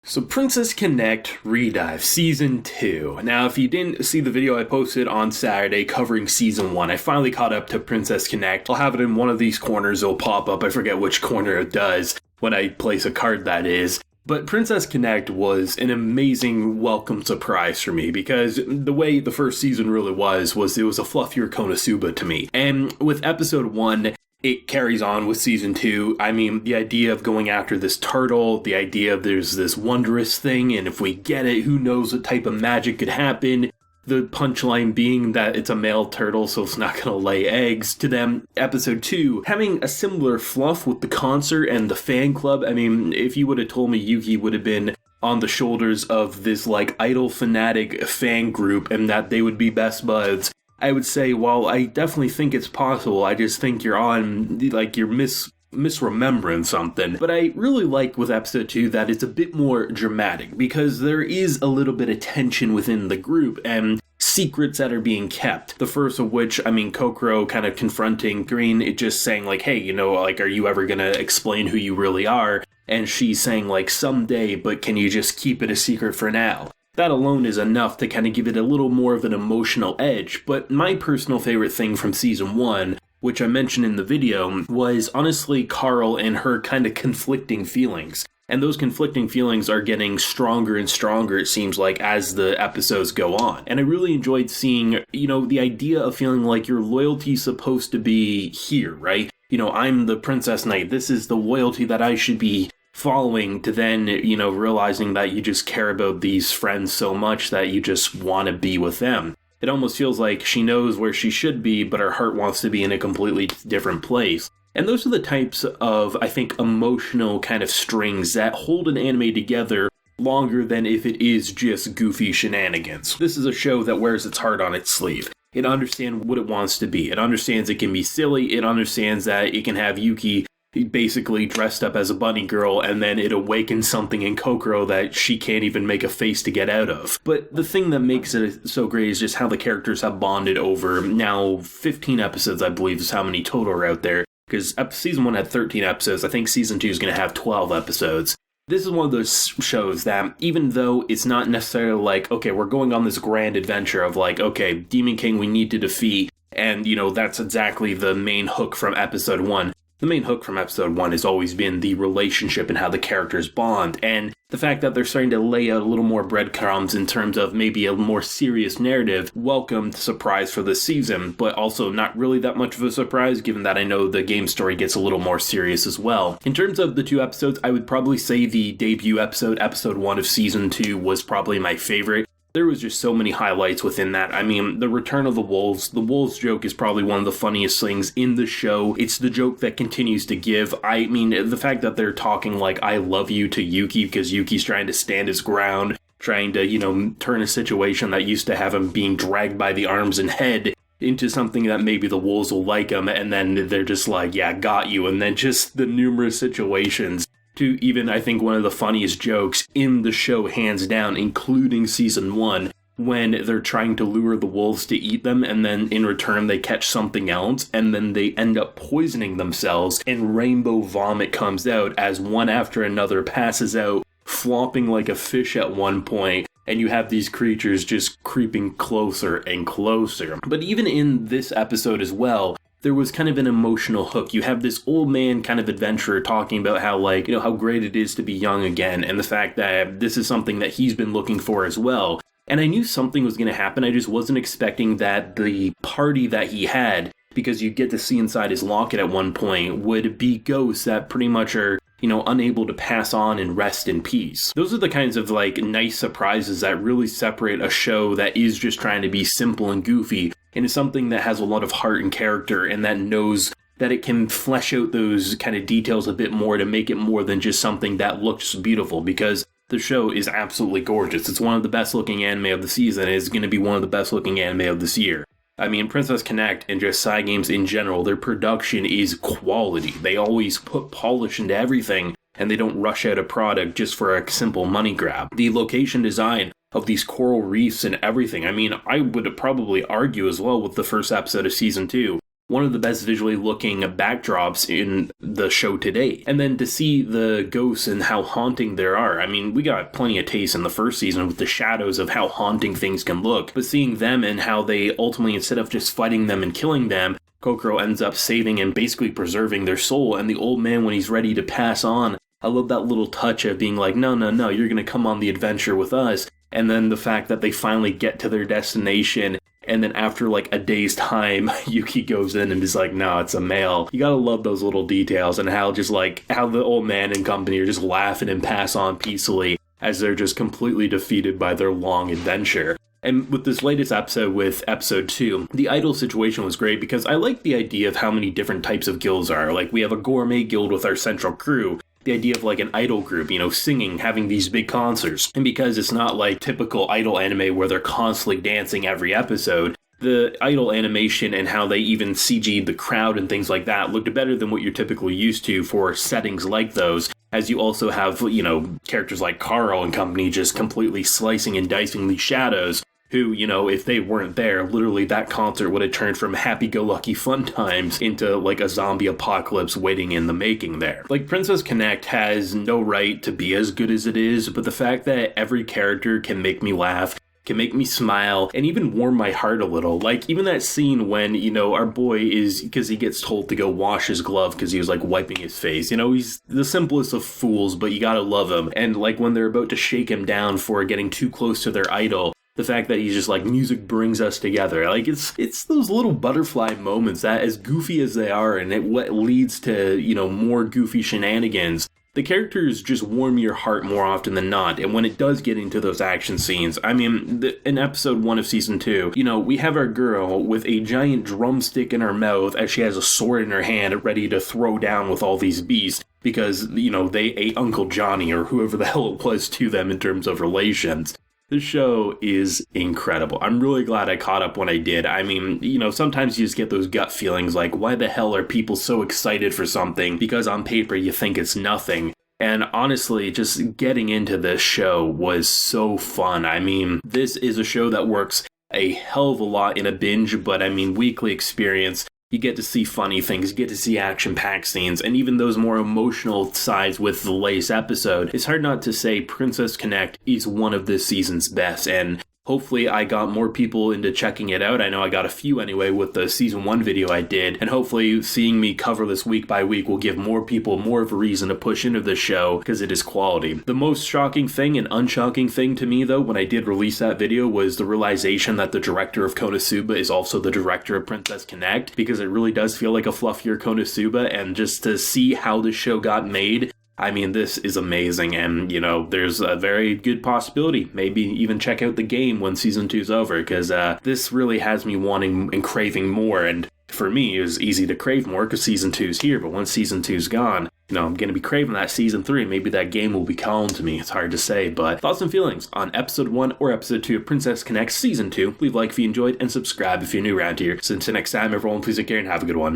So Princess Connect Redive Season 2. Now, if you didn't see the video I posted on Saturday covering Season 1, I finally caught up to Princess Connect. I'll have it in one of these corners, it'll pop up, I forget which corner it does, when I place a card that is. But Princess Connect was an amazing welcome surprise for me because the way the first season really was it was a fluffier Konosuba to me. And with episode 1, it carries on with season 2. I mean, the idea of going after this turtle, the idea of there's this wondrous thing, and if we get it, who knows what type of magic could happen. The punchline being that it's a male turtle, so it's not going to lay eggs to them. Episode 2, having a similar fluff with the concert and the fan club. I mean, if you would have told me Yuki would have been on the shoulders of this, idol fanatic fan group and that they would be best buds, I would say, while I definitely think it's possible, I just think you're on, you're misremembering something. But I really like with episode 2 that it's a bit more dramatic because there is a little bit of tension within the group and secrets that are being kept. The first of which, Kokoro kind of confronting Green, it just saying hey, are you ever gonna explain who you really are? And she's saying someday, but can you just keep it a secret for now? That alone is enough to kind of give it a little more of an emotional edge, but my personal favorite thing from season 1, which I mentioned in the video, was honestly Carl and her kind of conflicting feelings. And those conflicting feelings are getting stronger and stronger, it seems like, as the episodes go on. And I really enjoyed seeing, the idea of feeling like your loyalty's supposed to be here, right? I'm the Princess Knight, this is the loyalty that I should be following, to then, realizing that you just care about these friends so much that you just want to be with them. It almost feels like she knows where she should be, but her heart wants to be in a completely different place. And those are the types of, I think, emotional kind of strings that hold an anime together longer than if it is just goofy shenanigans. This is a show that wears its heart on its sleeve. It understands what it wants to be. It understands it can be silly. It understands that it can have Yuki basically dressed up as a bunny girl, and then it awakens something in Kokoro that she can't even make a face to get out of. But the thing that makes it so great is just how the characters have bonded over now 15 episodes, I believe, is how many total are out there. Because season 1 had 13 episodes, I think season 2 is going to have 12 episodes. This is one of those shows that, even though it's not necessarily okay, we're going on this grand adventure of okay, Demon King we need to defeat, and that's exactly the main hook from episode 1. The main hook from episode 1 has always been the relationship and how the characters bond, and the fact that they're starting to lay out a little more breadcrumbs in terms of maybe a more serious narrative, welcomed surprise for this season, but also not really that much of a surprise given that I know the game story gets a little more serious as well. In terms of the 2 episodes, I would probably say the debut episode 1 of season 2 was probably my favorite. There was just so many highlights within that. The return of the wolves joke is probably one of the funniest things in the show. It's the joke that continues to give. The fact that they're talking I love you to Yuki because Yuki's trying to stand his ground, trying to, turn a situation that used to have him being dragged by the arms and head into something that maybe the wolves will like him, and then they're just yeah, got you, and then just the numerous situations to even, I think, one of the funniest jokes in the show, hands down, including season 1, when they're trying to lure the wolves to eat them, and then in return they catch something else, and then they end up poisoning themselves, and rainbow vomit comes out as one after another passes out, flopping like a fish at one point, and you have these creatures just creeping closer and closer. But even in this episode as well, there was kind of an emotional hook. You have this old man kind of adventurer talking about how how great it is to be young again, and the fact that this is something that he's been looking for as well. And I knew something was going to happen, I just wasn't expecting that the party that he had, because you get to see inside his locket at one point, would be ghosts that pretty much are, unable to pass on and rest in peace. Those are the kinds of nice surprises that really separate a show that is just trying to be simple and goofy into something that has a lot of heart and character, and that knows that it can flesh out those kind of details a bit more to make it more than just something that looks beautiful, because the show is absolutely gorgeous. It's one of the best looking anime of the season, and it's going to be one of the best looking anime of this year. Princess Connect and just side games in general, their production is quality. They always put polish into everything, and they don't rush out a product just for a simple money grab. The location design of these coral reefs and everything, I would probably argue as well with the first episode of season 2, one of the best visually looking backdrops in the show to date. And then to see the ghosts and how haunting there are. I mean, we got plenty of taste in the first season with the shadows of how haunting things can look. But seeing them and how they ultimately, instead of just fighting them and killing them, Kokoro ends up saving and basically preserving their soul. And the old man, when he's ready to pass on, I love that little touch of being like, no, you're going to come on the adventure with us. And then the fact that they finally get to their destination, and then after like a day's time, Yuki goes in and is like, no, it's a male. You gotta love those little details and how just like how the old man and company are just laughing and pass on peacefully as they're just completely defeated by their long adventure. And with this latest episode, with episode 2, the idol situation was great because I like the idea of how many different types of guilds are. Like, we have a gourmet guild with our central crew, the idea of like an idol group, singing, having these big concerts. And because it's not like typical idol anime where they're constantly dancing every episode, the idol animation and how they even CG'd the crowd and things like that looked better than what you're typically used to for settings like those. As you also have, characters like Carl and company just completely slicing and dicing these shadows, who, if they weren't there, literally that concert would have turned from happy-go-lucky fun times into, like, a zombie apocalypse waiting in the making there. Like, Princess Connect has no right to be as good as it is, but the fact that every character can make me laugh, can make me smile, and even warm my heart a little. Like, even that scene when, our boy is, because he gets told to go wash his glove because he was, like, wiping his face. He's the simplest of fools, but you gotta love him. And, like, when they're about to shake him down for getting too close to their idol, the fact that he's just like, music brings us together. Like, it's those little butterfly moments that, as goofy as they are, and what leads to, more goofy shenanigans, the characters just warm your heart more often than not. And when it does get into those action scenes, I mean, in episode 1 of season 2, we have our girl with a giant drumstick in her mouth as she has a sword in her hand ready to throw down with all these beasts because, they ate Uncle Johnny or whoever the hell it was to them in terms of relations. This show is incredible. I'm really glad I caught up when I did. I mean, sometimes you just get those gut feelings like, why the hell are people so excited for something? Because on paper you think it's nothing. And honestly, just getting into this show was so fun. I mean, this is a show that works a hell of a lot in a binge, but I mean, weekly experience. You get to see funny things, you get to see action-packed scenes, and even those more emotional sides with the latest episode. It's hard not to say Princess Connect is one of this season's best, and hopefully I got more people into checking it out. I know I got a few anyway with the season 1 video I did, and hopefully seeing me cover this week by week will give more people more of a reason to push into this show because it is quality. The most shocking thing and unshocking thing to me though when I did release that video was the realization that the director of Konosuba is also the director of Princess Connect, because it really does feel like a fluffier Konosuba, and just to see how this show got made, I mean, this is amazing, and, there's a very good possibility, maybe even check out the game when Season 2's over, because this really has me wanting and craving more, and for me, it was easy to crave more because Season 2's here, but once Season 2's gone, I'm going to be craving that Season 3, maybe that game will be calling to me, it's hard to say, but thoughts and feelings on Episode 1 or Episode 2 of Princess Connect Season 2, leave a like if you enjoyed, and subscribe if you're new around here. So until next time, everyone, please take care and have a good one.